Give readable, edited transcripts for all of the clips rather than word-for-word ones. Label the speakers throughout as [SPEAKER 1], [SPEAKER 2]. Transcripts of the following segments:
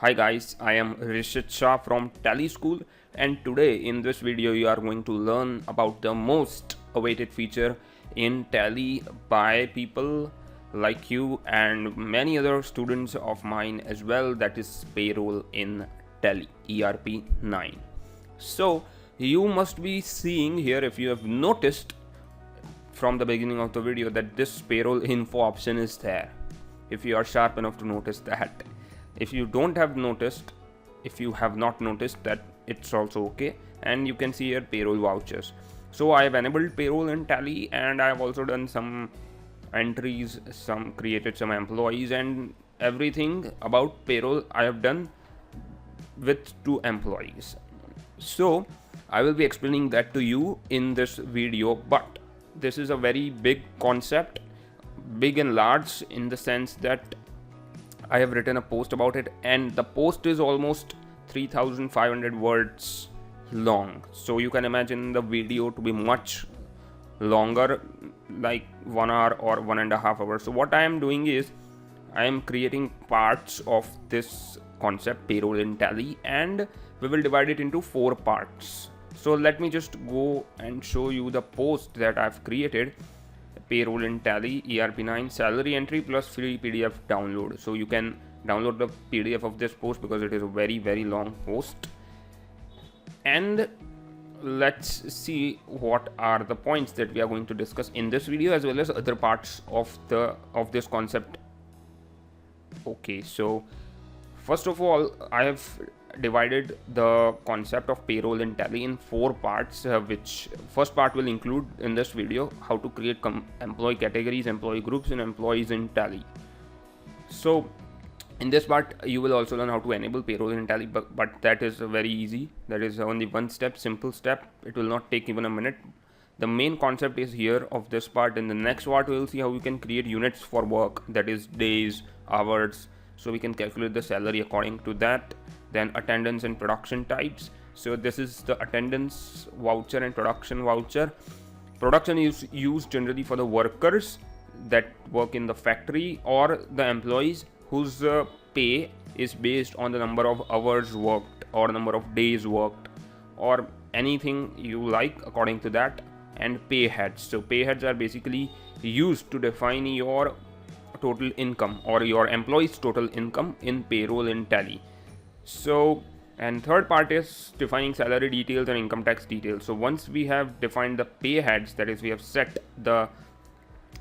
[SPEAKER 1] Hi guys, I am Rishit Shah from Tally School, and today in this video you are going to learn about the most awaited feature in Tally by people like you and many other students of mine as well, that is payroll in Tally ERP 9. So you must be seeing here, if you have noticed from the beginning of the video, that this payroll info option is there, if you are sharp enough to notice that. If you don't have noticed, if you have not noticed that, it's also okay, and you can see here payroll vouchers. So I have enabled payroll in Tally, and I have also done some entries, created some employees, and everything about payroll I have done with 2 employees. So I will be explaining that to you in this video, but this is a very big concept, big and large, in the sense that I have written a post about it, and the post is almost 3,500 words long. So you can imagine the video to be much longer, like 1 hour or 1.5 hours. So what I am doing is I am creating parts of this concept, payroll in Tally, and we will divide it into 4 parts. So let me just go and show you the post that I've created. Payroll in Tally ERP 9 salary entry plus free PDF download. So you can download the PDF of this post because it is a very long post. And let's see what are the points that we are going to discuss in this video, as well as other parts of this concept. Okay, so first of all, I have divided the concept of payroll in Tally in 4 parts, which first part will include in this video how to create employee categories, employee groups, and employees in Tally. So in this part you will also learn how to enable payroll in Tally, but that is very easy. That is only one step, simple step. It will not take even a minute. The main concept is here of this part. In the next part we will see how we can create units for work, that is days, hours, so we can calculate the salary according to that. Then attendance and production types. So this is the attendance voucher and production voucher. Production is used generally for the workers that work in the factory, or the employees whose pay is based on the number of hours worked or number of days worked, or anything you like according to that. And pay heads. So pay heads are basically used to define your total income or your employee's total income in payroll in Tally. So, and third part is defining salary details and income tax details. So once we have defined the pay heads, that is, we have set the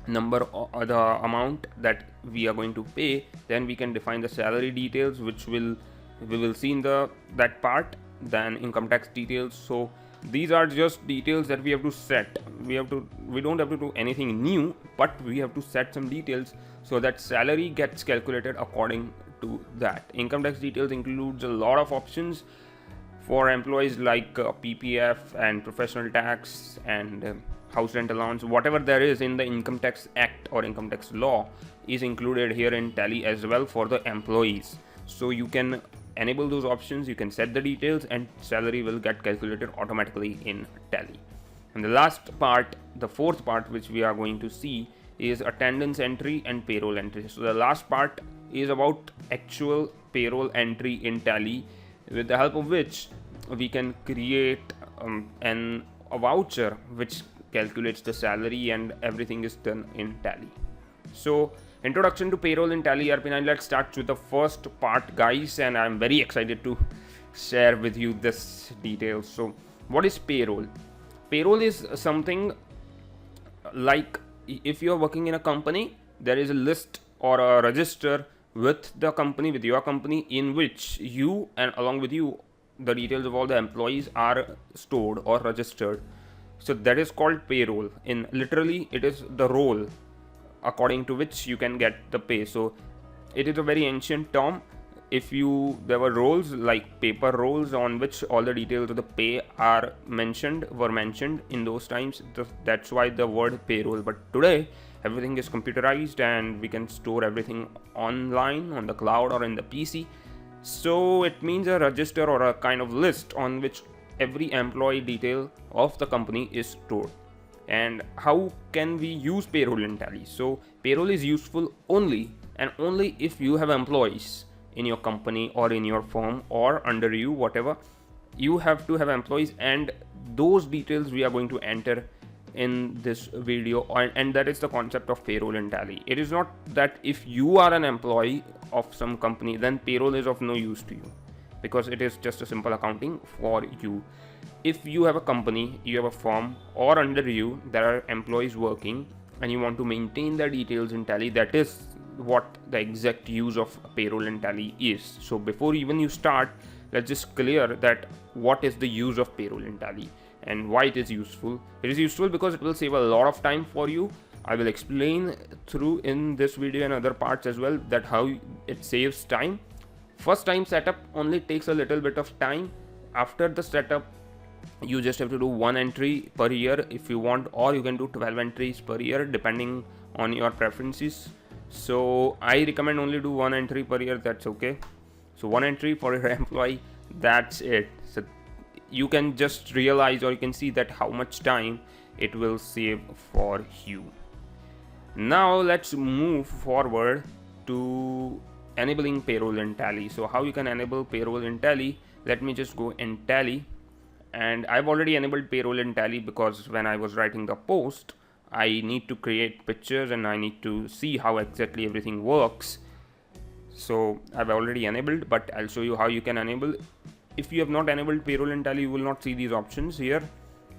[SPEAKER 1] number or the amount that we are going to pay, then we can define the salary details, which we will see in that part. Then income tax details. So these are just details that we have to set. We don't have to do anything new, but we have to set some details so that salary gets calculated according to that. Income tax details includes a lot of options for employees, like PPF and professional tax and house rent allowance. Whatever there is in the Income Tax Act or income tax law is included here in Tally as well for the employees. So you can enable those options, you can set the details, and salary will get calculated automatically in Tally. And the last part, the 4th part, which we are going to see, is attendance entry and payroll entry. So the last part is about actual payroll entry in Tally, with the help of which we can create a voucher which calculates the salary, and everything is done in Tally. So introduction to payroll in Tally ERP 9. Let's start with the first part, guys, and I'm very excited to share with you this details. So what is payroll? Payroll is something like, if you are working in a company, there is a list or a register with the company, with your company, in which you, and along with you, the details of all the employees are stored or registered. So that is called payroll. In literally, it is the role according to which you can get the pay. So it is a very ancient term. There were rolls, like paper rolls, on which all the details of the pay were mentioned in those times. That's why the word payroll. But today everything is computerized, and we can store everything online, on the cloud, or in the PC. So it means a register or a kind of list on which every employee detail of the company is stored. And how can we use payroll in Tally? So payroll is useful only and only if you have employees in your company or in your firm or under you, whatever, you have to have employees, and those details we are going to enter in this video. And that is the concept of payroll in Tally. It is not that if you are an employee of some company, then payroll is of no use to you, because it is just a simple accounting for you. If you have a company, you have a firm, or under you there are employees working, and you want to maintain the details in Tally, that is what the exact use of payroll in Tally is. So before even you start, let's just clear that what is the use of payroll in Tally and why it is useful. It is useful because it will save a lot of time for you. I will explain through in this video and other parts as well that how it saves time. First time setup only takes a little bit of time. After the setup, you just have to do 1 entry per year if you want, or you can do 12 entries per year depending on your preferences. So I recommend only do 1 entry per year. That's okay. So 1 entry for your employee, that's it. So you can just realize, or you can see that how much time it will save for you. Now let's move forward to enabling payroll in Tally. So how you can enable payroll in Tally? Let me just go in Tally, and I've already enabled payroll in Tally because when I was writing the post, I need to create pictures and I need to see how exactly everything works. So I've already enabled, but I'll show you how you can enable. If you have not enabled payroll in Tally, you will not see these options here.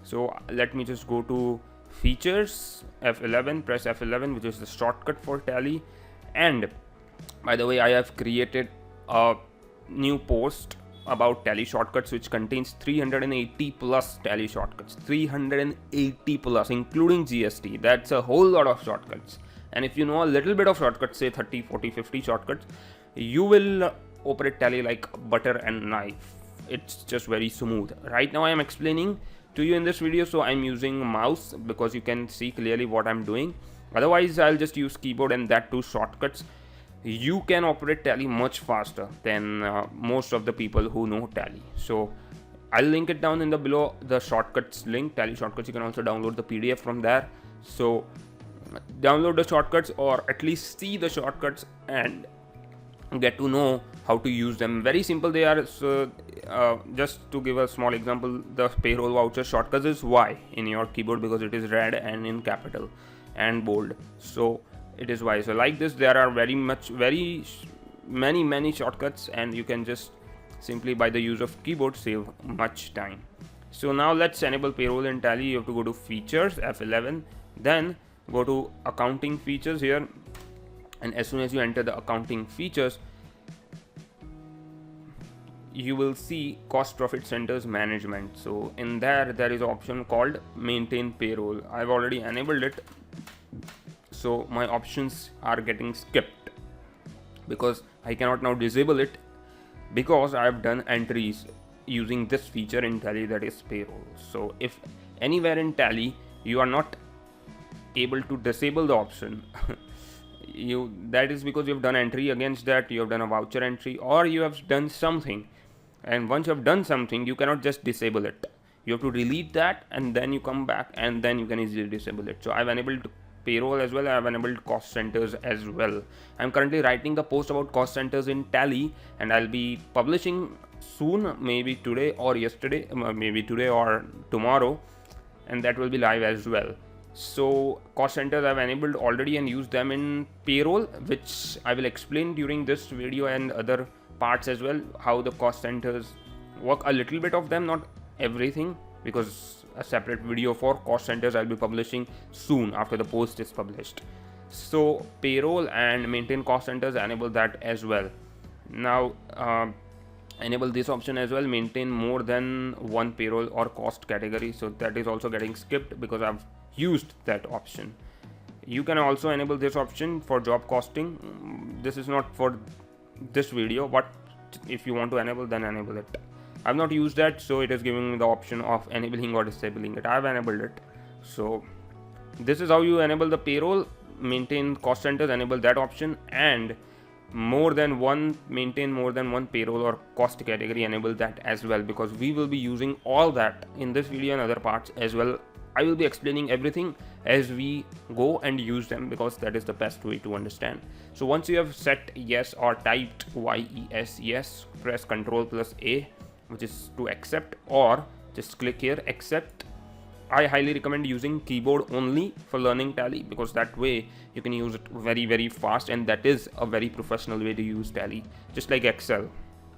[SPEAKER 1] So let me just go to features, F11, press F11, which is the shortcut for Tally. And by the way, I have created a new post about Tally shortcuts which contains 380 plus Tally shortcuts, 380 plus including GST. That's a whole lot of shortcuts. And if you know a little bit of shortcuts, say 30, 40, 50 shortcuts, you will operate Tally like butter and knife. It's just very smooth. Right now I am explaining to you in this video, so I'm using mouse because you can see clearly what I'm doing. Otherwise I'll just use keyboard, and that too shortcuts. You can operate Tally much faster than most of the people who know Tally. So I'll link it down in the below, the shortcuts link, Tally shortcuts. You can also download the PDF from there. So download the shortcuts, or at least see the shortcuts and get to know how to use them. Very simple they are. So just to give a small example, the payroll voucher shortcuts is Y in your keyboard because it is red and in capital and bold. So it is Y. So like this, there are very many shortcuts, and you can just simply by the use of keyboard save much time. So now let's enable payroll in Tally. You have to go to features, F11, then go to accounting features here, and as soon as you enter the accounting features, you will see cost profit centers management. So in there is an option called maintain payroll. I've already enabled it, so my options are getting skipped because I cannot now disable it because I have done entries using this feature in Tally, that is payroll. So if anywhere in Tally you are not able to disable the option, that is because you have done entry against that, you have done a voucher entry, or you have done something, and once you have done something, you cannot just disable it. You have to delete that and then you come back, and then you can easily disable it. So I've enabled payroll as well. I've enabled cost centers as well. I'm currently writing the post about cost centers in Tally, and I'll be publishing soon, maybe today or yesterday, maybe today or tomorrow, and that will be live as well. So cost centers I've enabled already and used them in payroll, which I will explain during this video and other parts as well, how the cost centers work. A little bit of them, not everything, because a separate video for cost centers I'll be publishing soon after the post is published. So payroll and maintain cost centers, enable that as well. Now enable this option as well, maintain more than one payroll or cost category. So that is also getting skipped because I've used that option. You can also enable this option for job costing. This is not for this video, but if you want to enable, then enable it. I've not used that, so it is giving me the option of enabling or disabling it. I've enabled it. So this is how you enable the payroll. Maintain cost centers, enable that option, and maintain more than one payroll or cost category, enable that as well, because we will be using all that in this video and other parts as well I will be explaining everything as we go and use them, because that is the best way to understand. So once you have set yes or typed yes, press Ctrl+A, which is to accept, or just click here accept. I highly recommend using keyboard only for learning Tally, because that way you can use it very fast, and that is a very professional way to use Tally. Just like Excel,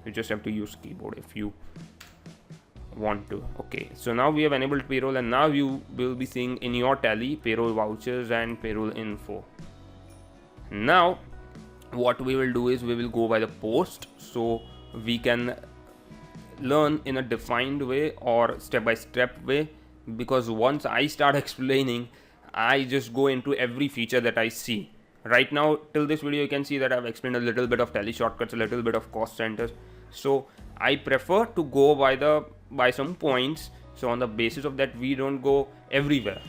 [SPEAKER 1] you just have to use keyboard if you want to. Okay, so now we have enabled payroll, and now you will be seeing in your Tally payroll vouchers and payroll info. Now what we will do is we will go by the post, so we can learn in a defined way or step-by-step way, because once I start explaining, I just go into every feature that I see. Right now till this video you can see that I've explained a little bit of Tally shortcuts, a little bit of cost centers, so I prefer to go by some points, so on the basis of that we don't go everywhere.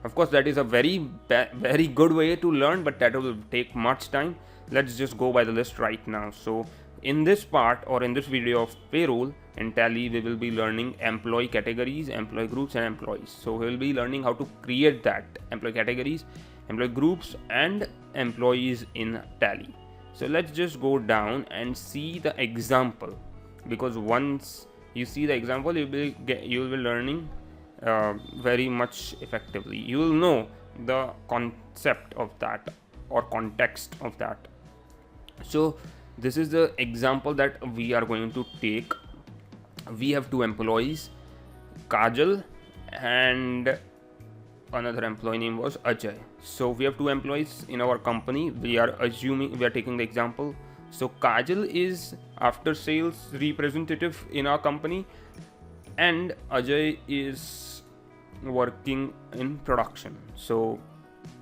[SPEAKER 1] Of course that is a very good way to learn, but that will take much time. Let's just go by the list right now. So in this part, or in this video of payroll in Tally, we will be learning employee categories, employee groups, and employees. So we will be learning how to create that employee categories, employee groups, and employees in Tally. So let's just go down and see the example, because once you see the example, you will be learning very much effectively. You will know the concept of that or context of that. So this is the example that we are going to take. We have two employees, Kajal, and another employee name was Ajay. So we have two employees in our company. We are taking the example. So Kajal is after sales representative in our company, and Ajay is working in production. So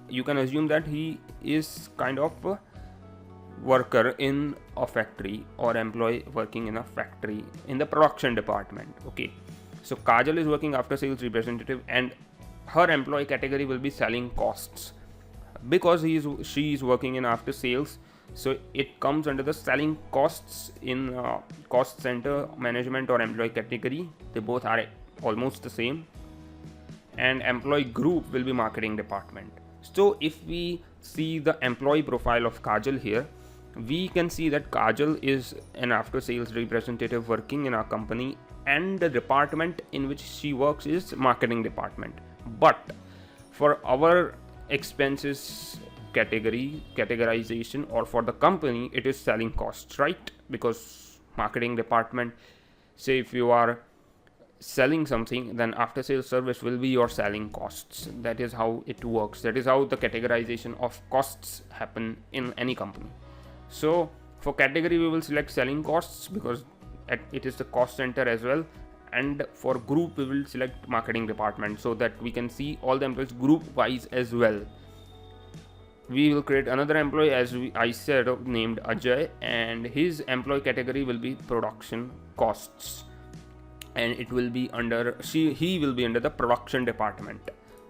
[SPEAKER 1] you can assume that he is kind of a worker in a factory, or employee working in a factory in the production department. Okay, so Kajal is working after sales representative, and her employee category will be selling costs, because she is working in after sales, so it comes under the selling costs in cost center, management, or employee category. They both are almost the same. And employee group will be marketing department. So if we see the employee profile of Kajal here, we can see that Kajal is an after sales representative working in our company, and the department in which she works is marketing department. But for our expenses categorization, or for the company, it is selling costs, right? Because marketing department, say if you are selling something, then after sales service will be your selling costs. That is how it works. That is how the categorization of costs happen in any company. So for category we will select selling costs, because it is the cost center as well, and for group we will select marketing department, so that we can see all the employees group wise as well. We will create another employee, as I said, named Ajay, and his employee category will be production costs, and it will be under he will be under the production department.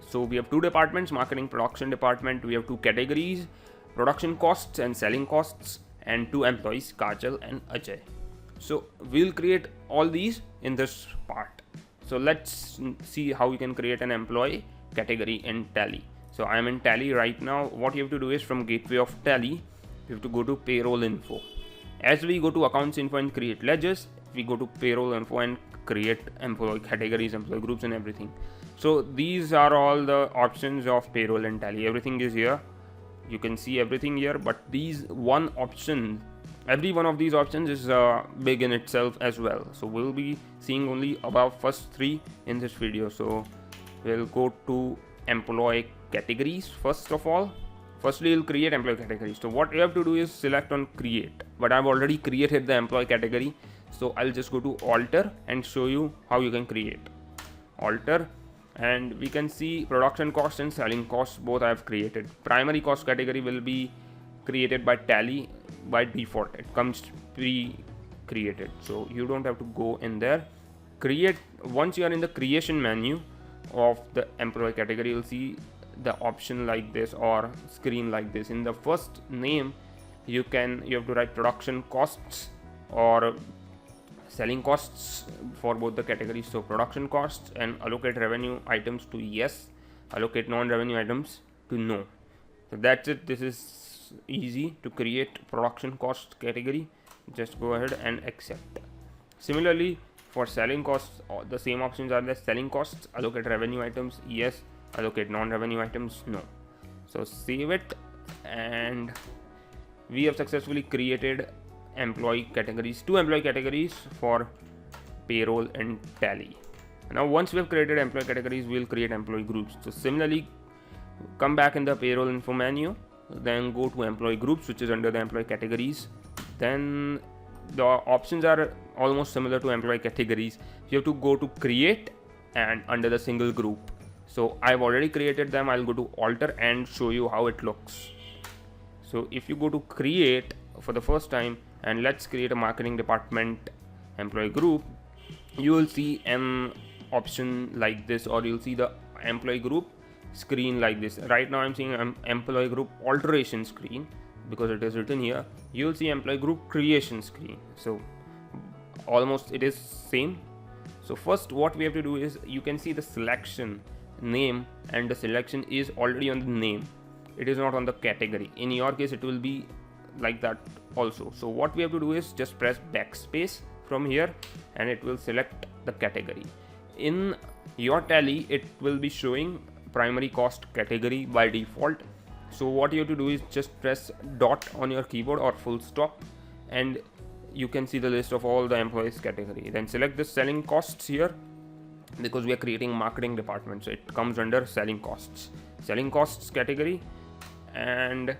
[SPEAKER 1] So we have two departments, marketing, production department. We have two categories, production costs and selling costs, and two employees, Kajal and Ajay. So we'll create all these in this part. So let's see how you can create an employee category in Tally. So I am in Tally right now. What you have to do is, from gateway of Tally, you have to go to payroll info. As we go to accounts info and create ledgers, we go to payroll info and create employee categories, employee groups, and everything. So these are all the options of payroll in Tally. Everything is here. You can see everything here, but these one option, every one of these options is big in itself as well. So we'll be seeing only about first three in this video. So we'll go to employee categories first of all. Firstly, you'll create employee categories. So what you have to do is select on create, but I've already created the employee category, so I'll just go to alter and show you how you can create. Alter, and we can see production cost and selling costs, both I have created. Primary cost category will be created by Tally by default. It comes pre-created, so you don't have to go in there. Create, once you are in the creation menu of the employee category, you'll see the option like this or screen like this. In the first name, you have to write production costs or selling costs for both the categories, so production costs, and allocate revenue items to yes, allocate non-revenue items to no. So that's it. This is easy to create production cost category. Just go ahead and accept. Similarly, for selling costs, the same options are there. Selling costs, allocate revenue items yes, allocate non-revenue items no. So save it, and we have successfully created employee categories, 2 employee categories for payroll and tally. Now once we have created employee categories, we will create employee groups. So similarly, come back in the payroll info menu, then go to employee groups, which is under the employee categories. Then the options are almost similar to employee categories. You have to go to create and under the single group. So I've already created them. I'll go to alter and show you how it looks. So if you go to create for the first time, and let's create a marketing department employee group, you will see an option like this, or you'll see the employee group screen like this. Right now I'm seeing an employee group alteration screen because it is written here. You will see employee group creation screen. So almost it is same. So first what we have to do is, you can see the selection name, and the selection is already on the name, it is not on the category. In your case it will be like that also. So what we have to do is just press backspace from here, and it will select the category. In your tally it will be showing primary cost category by default. So what you have to do is just press dot on your keyboard or full stop, and you can see the list of all the employees category. Then select the selling costs here, because we are creating marketing department, so it comes under selling costs category, and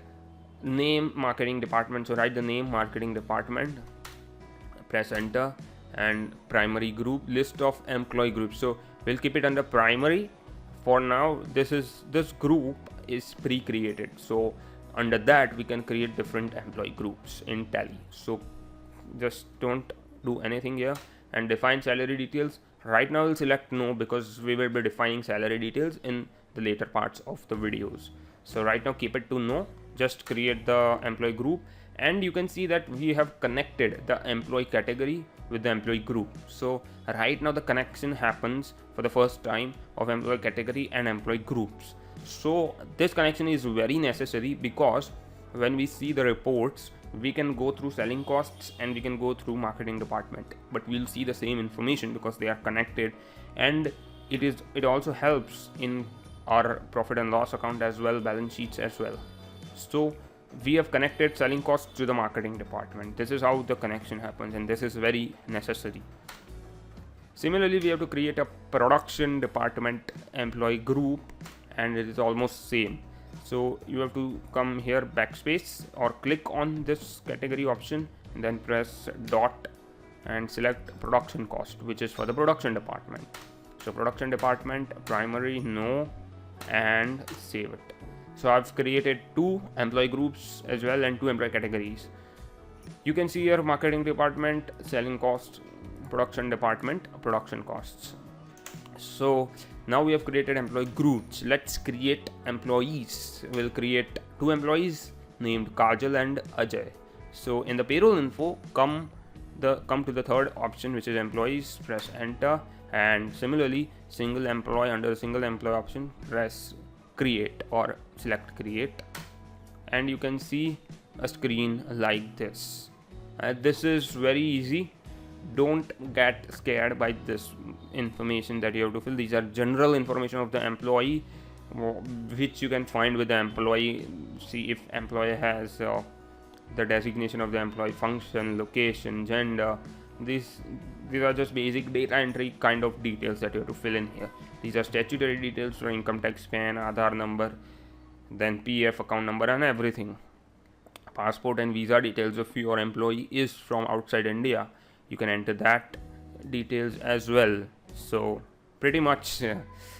[SPEAKER 1] name marketing department. So write the name marketing department, press enter, and primary group, list of employee groups. So we'll keep it under primary for now. This group is pre-created, so under that we can create different employee groups in tally. So just don't do anything here, and define salary details. Right now we'll select no, because we will be defining salary details in the later parts of the videos. So right now keep it to no, just create the employee group, and you can see that we have connected the employee category with the employee group. So right now the connection happens for the first time of employee category and employee groups. So this connection is very necessary, because when we see the reports, we can go through selling costs and we can go through marketing department, but we'll see the same information because they are connected, and it also helps in our profit and loss account as well, balance sheets as well. So we have connected selling costs to the marketing department. This is how the connection happens, and this is very necessary. Similarly, we have to create a production department employee group, and it is almost same. So you have to come here, backspace, or click on this category option, and then press dot and select production cost, which is for the production department. So production department primary no, and save it. So I've created 2 employee groups as well and 2 employee categories. You can see here marketing department selling costs, production department production costs. So now we have created employee groups. Let's create employees. We'll create 2 employees named Kajal and Ajay. So in the payroll info, come to the third option, which is employees, press enter, and similarly single employee, under the single employee option press create or select create, and you can see a screen like this. This is very easy. Don't get scared by this information that you have to fill. These are general information of the employee, which you can find with the employee. See if employee has the designation of the employee, function, location, gender. These are just basic data entry kind of details that you have to fill in here. These are statutory details for income tax, PAN, Aadhaar number, then PF account number, and everything. Passport and visa details. If your employee is from outside India, you can enter that details as well. So pretty much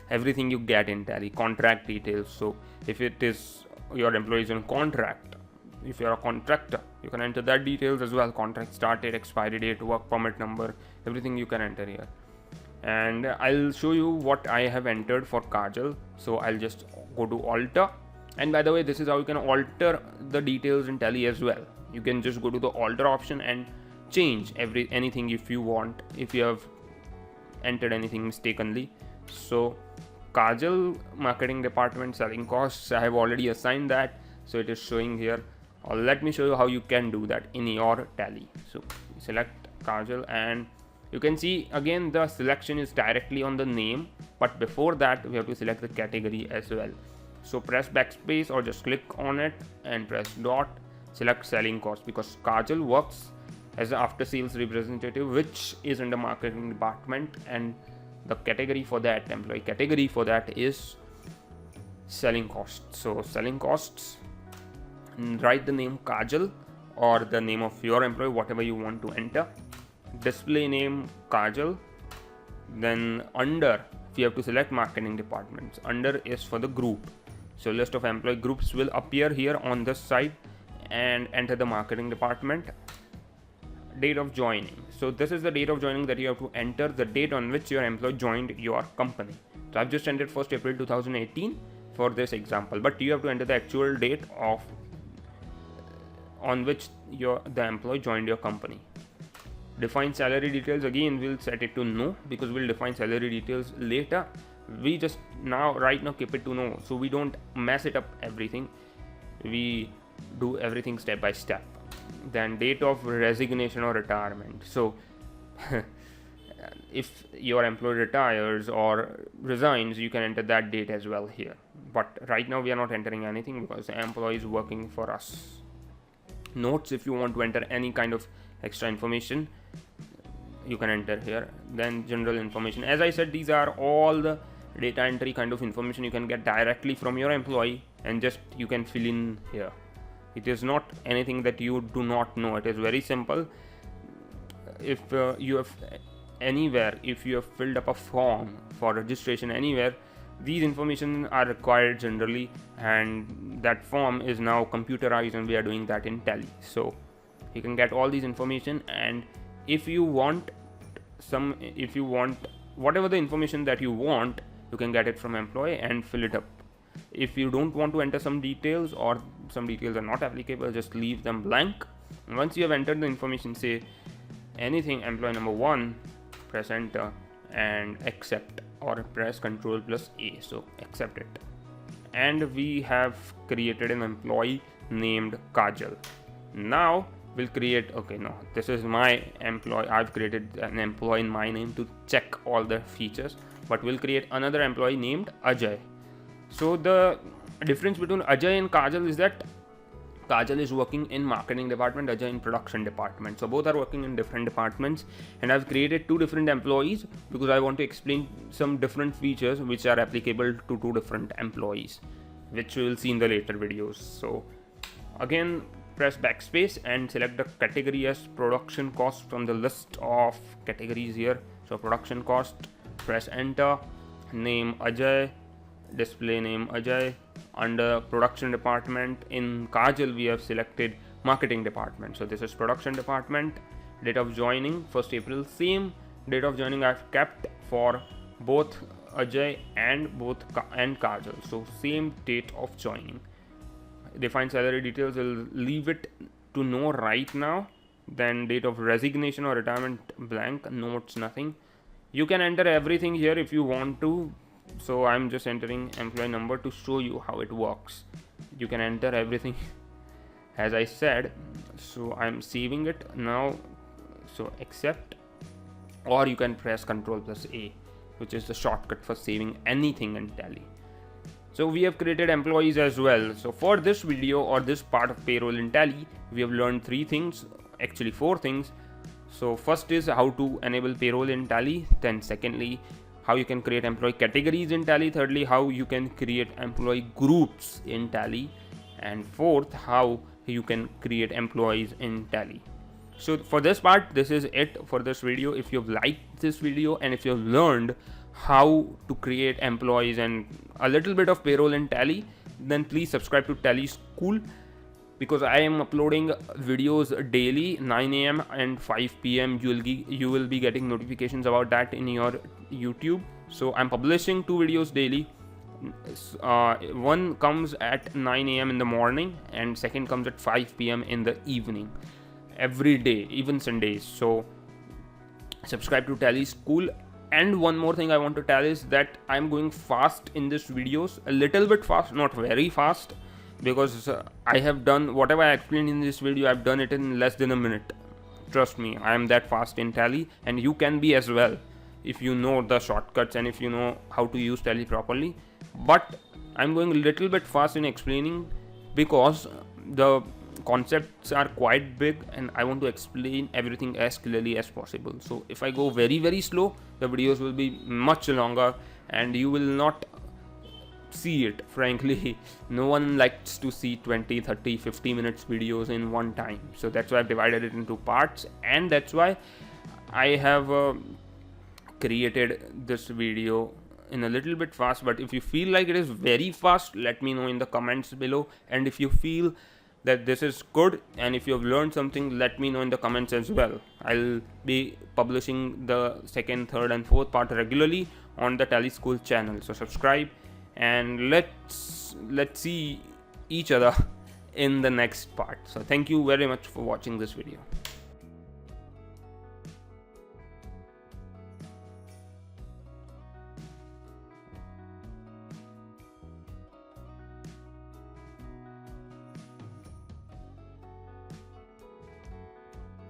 [SPEAKER 1] everything you get in Tally. Contract details. So if it is your employee is on contract, if you are a contractor, you can enter that details as well. Contract start date, expiry date, work permit number, everything you can enter here. And I'll show you what I have entered for Kajal. So I'll just go to alter, and by the way, this is how you can alter the details in Tally as well. You can just go to the alter option and change anything if you want, if you have entered anything mistakenly. So Kajal, marketing department, selling costs, I have already assigned that, so it is showing here. Let me show you how you can do that in your Tally. So select Kajal, and you can see again the selection is directly on the name, but before that we have to select the category as well. So press backspace or just click on it and press dot, select selling cost, because Kajal works as an after sales representative, which is in the marketing department, and the category for that, employee category for that, is selling costs. So selling costs, write the name Kajal or the name of your employee, whatever you want to enter. Display name Kajal. Then under, we have to select marketing departments. Under is for the group. So list of employee groups will appear here on this side, and enter the marketing department. Date of joining. So this is the date of joining that you have to enter, the date on which your employee joined your company. So I've just entered 1st April 2018 for this example, but you have to enter the actual date of on which the employee joined your company. Define salary details. Again, we'll set it to no, because we'll define salary details later. We just right now keep it to no, so we don't mess it up everything. We do everything step by step. Then date of resignation or retirement. So if your employee retires or resigns, you can enter that date as well here. But right now we are not entering anything because the employee is working for us. Notes, if you want to enter any kind of extra information, you can enter here. Then general information. As I said, these are all the data entry kind of information you can get directly from your employee, and just you can fill in here. It is not anything that you do not know. It is very simple. If you have filled up a form for registration anywhere, these information are required generally, and that form is now computerized, and we are doing that in Tally. So you can get all these information, and if you want whatever the information that you want, you can get it from employee and fill it up. If you don't want to enter some details, or some details are not applicable, just leave them blank. And once you have entered the information, say anything, employee number 1, press enter and accept, or press Ctrl+A, so accept it. And we have created an employee named Kajal. Now we'll create, this is my employee. I've created an employee in my name to check all the features, but we'll create another employee named Ajay. So the difference between Ajay and Kajal is that Kajal is working in marketing department, Ajay in production department. So both are working in different departments, and I've created 2 different employees because I want to explain some different features which are applicable to 2 different employees, which we will see in the later videos. So again, press backspace and select the category as production cost from the list of categories here. So production cost, press enter, name Ajay, display name Ajay. Under production department, in Kajal we have selected marketing department. So this is production department. Date of joining 1st April, same date of joining I've kept for both Ajay and Kajal. So same date of joining. Define salary details, will leave it to no right now. Then date of resignation or retirement, blank, notes, nothing. You can enter everything here if you want to. So I'm just entering employee number to show you how it works. You can enter everything as I said. So I'm saving it now. So accept, or you can press Ctrl+A, which is the shortcut for saving anything in Tally. So we have created employees as well. So for this video, or this part of payroll in Tally, we have learned 3 things, actually 4 things. So first is how to enable payroll in Tally. Then secondly, how you can create employee categories in Tally. Thirdly, how you can create employee groups in Tally. And fourth, how you can create employees in Tally. So for this part, this is it for this video. If you've liked this video, and if you've learned how to create employees and a little bit of payroll in Tally, then please subscribe to Tally School, because I am uploading videos daily, 9 a.m. and 5 p.m. You will be getting notifications about that in your YouTube. So I'm publishing 2 videos daily. One comes at 9 a.m. in the morning, and second comes at 5 p.m. in the evening. every day, even Sundays. So subscribe to Tally School. And one more thing I want to tell is that I'm going fast in this videos, a little bit fast, not very fast, because I have done whatever I explained in this video, I've done it in less than a minute. Trust me, I am that fast in Tally, and you can be as well if you know the shortcuts and if you know how to use Tally properly. But I'm going a little bit fast in explaining because the concepts are quite big and I want to explain everything as clearly as possible. So if I go very slow, the videos will be much longer and you will not see it. Frankly, no one likes to see 20, 30, 50 minutes videos in one time. So that's why I've divided it into parts, and that's why I have created this video in a little bit fast. But if you feel like it is very fast, let me know in the comments below. And if you feel that this is good and if you have learned something, let me know in the comments as well. I'll be publishing the second, third and fourth part regularly on the Tally School channel. So subscribe and let's see each other in the next part. So thank you very much for watching this video.